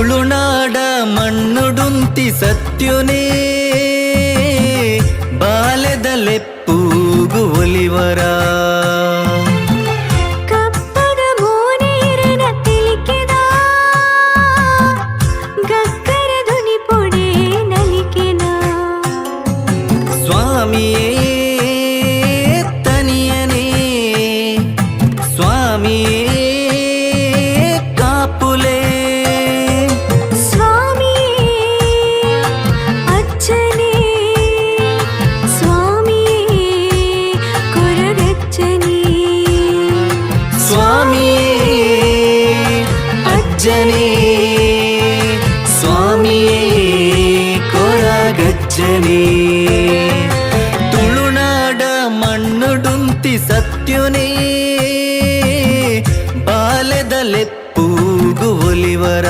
ತುಳುನಾಡ ಮಣ್ಣುಡುಂತಿ ಸತ್ಯುನೇ ಬಾಲ್ಯದಲೆಪ್ಪೂಗು ಒಲಿವರ ಅಜ್ಜನೇ ಸ್ವಾಮಿಯೇ ಕೊರಗಜ್ಜನೇ ತುಳುನಾಡ ಮಣ್ಣುಡುಂತಿ ಸತ್ಯುನೇ ಬಾಲ್ಯದಲೆಪ್ಪೂಗು ಒಲಿವರ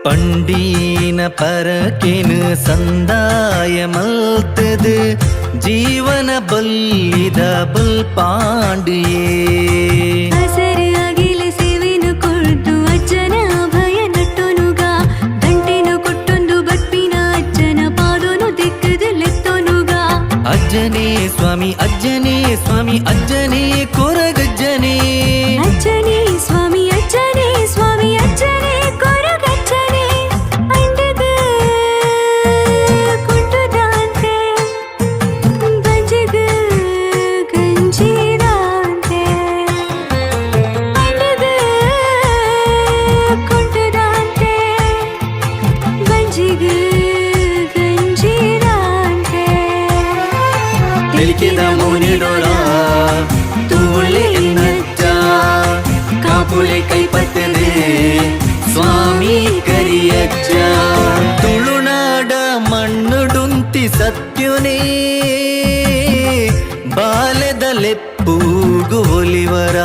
ಪಂಡೀನ ಪರಕೆನು ಸಂದಾಯ ಮಲ್ತದು ಜೀವನ ಬಲ್ಲಿದ ಬಲ್ಪಾಂಡಿಯೇ ಹಸರು ಅಗಿಲ ಸೇವೆನು ಕೊಡ್ದು ಅಜ್ಜನ ಭಯ ನಟ್ಟೊನುಗ ಗಂಟೆನು ಕೊಟ್ಟೊಂದು ಬಟ್ಪಿನ ಅಜ್ಜನ ಪಾದೋನು ದಿಕ್ಕದಲೆತ್ತೊನುಗ ಅಜ್ಜನೇ ಸ್ವಾಮಿ ಅಜ್ಜನೇ ಸ್ವಾಮಿ ಅಜ್ಜನೇ ಕೊರಗಜ್ಜನೇ ಅಜ್ಜನೇ ಸ್ವಾಮಿ ಅಜ್ಜನೇ ಸ್ವಾಮಿ ಅಜ್ಜನೇ ಕೊರಗಜ್ಜನೇ ಅಂಡಗ ಕುಂಟುದಾಂತೆ ಬಂಜಗ ಗಂಜಿದಾಂತೆ ಅಂಡಗ ಕುಂಟುದಾಂತೆ ಬಂಜಿಗ ಗಂಜಿದಾಂತೆ ತೆಲಿಕೆದ ಮೋನಿಡೋಳ ತೂಳೆ ಎನ್ನಜ್ಜ ಕಾಪುಲೆ ಕೈಪತ್ತನೆ ಸ್ವಾಮಿ ಕರಿಯಜ್ಜ ತುಳುನಾಡ ಮಣ್ಣುಡುಂತಿ ಸತ್ಯುನೇ ಬಾಲ್ಯದಲೆಪ್ಪೂಗು ಒಲಿವರ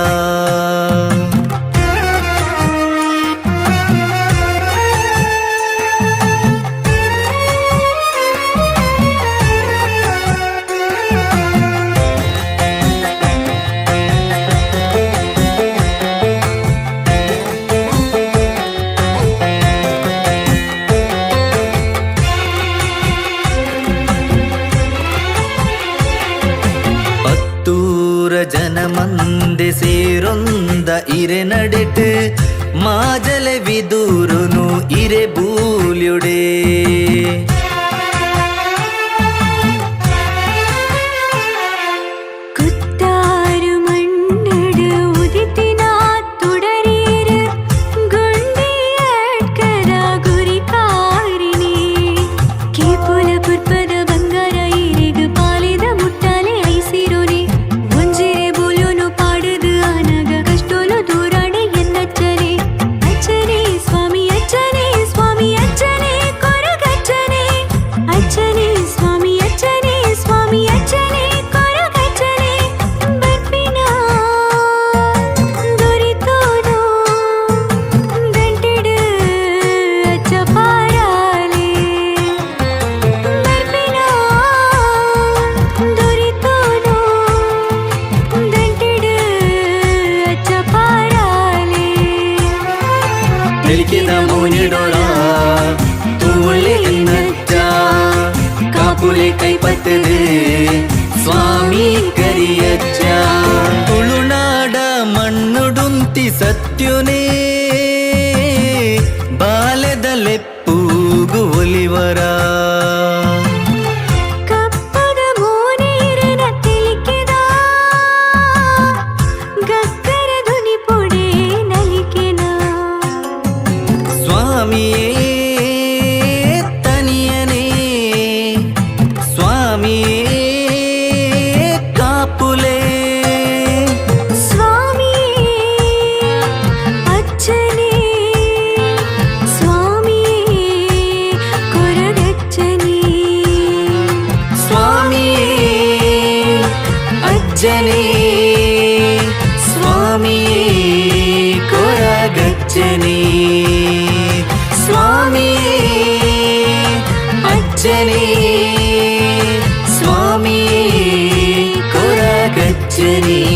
ಜನ ಮಂದೆ ಸೇರೊಂದ ಇರೆ ನಡೆಟ್ ಮಾಜಲೆ ವಿದೂರುನು ಇರೆ ಬೂಲ್ಯುಡೇ ಕುತ್ತಾರು ಮಣ್ಣಡು ಉದಿತಿನ ತುಡರೀರು ಗುಂಡಿಯಡ್ಕರ ಗುರಿ ಕಾರಿಣಿ ಕೇಪುಲ ಪುರ್ಪದ ಬಂಗಾರ ಇರಿಗು ಪಾಲಿದ ಮುಟ್ಟಾಲೆ ಐಸಿರೋನಿ ಒಂಜಿರೆ ಬೂಲುನು ಪಾಡದು ಆನಗ ಕಷ್ಟೋಲು ದೂರಾಣೆ ಎನ್ನಚ್ಚನೆ ಅಜ್ಜನೇ ಸ್ವಾಮಿ ಅಜ್ಜನೇ ಸ್ವಾಮಿ ಅಜ್ಜನೇ ಕೊರಗಜ್ಜನೇ ಅಜ್ಜನೇ ಸ್ವಾಮಿ ಅಜ್ಜನೇ ಸ್ವಾಮಿ ಅಜ್ಜನೇ ಕೊರಗಜ್ಜನೇ ಬಟ್ಪಿನ ದೊರಿತೋನು ದಂಟಿಡು ಅಜ್ಜ ಪಾರಾಲೆ ಬಟ್ಪಿನ ದೊರಿತೋನು ದಂಟಿಡು ಅಜ್ಜ ಪಾರಾಲೆ ತೆಲಿಕೆದ ಮೋನಿಡೋಳ ತೂಳೆ ಎನ್ನಜ್ಜ ಕಾಪುಲೆ ಕೈಪತ್ತನೆ ಸ್ವಾಮಿ ಕರಿಯಜ್ಜ ತುಳುನಾಡ ಮಣ್ಣುಡುಂತಿ ಸತ್ಯುನೇ ಬಾಲ್ಯದಲೆಪ್ಪೂಗು ಒಲಿವರ वचनी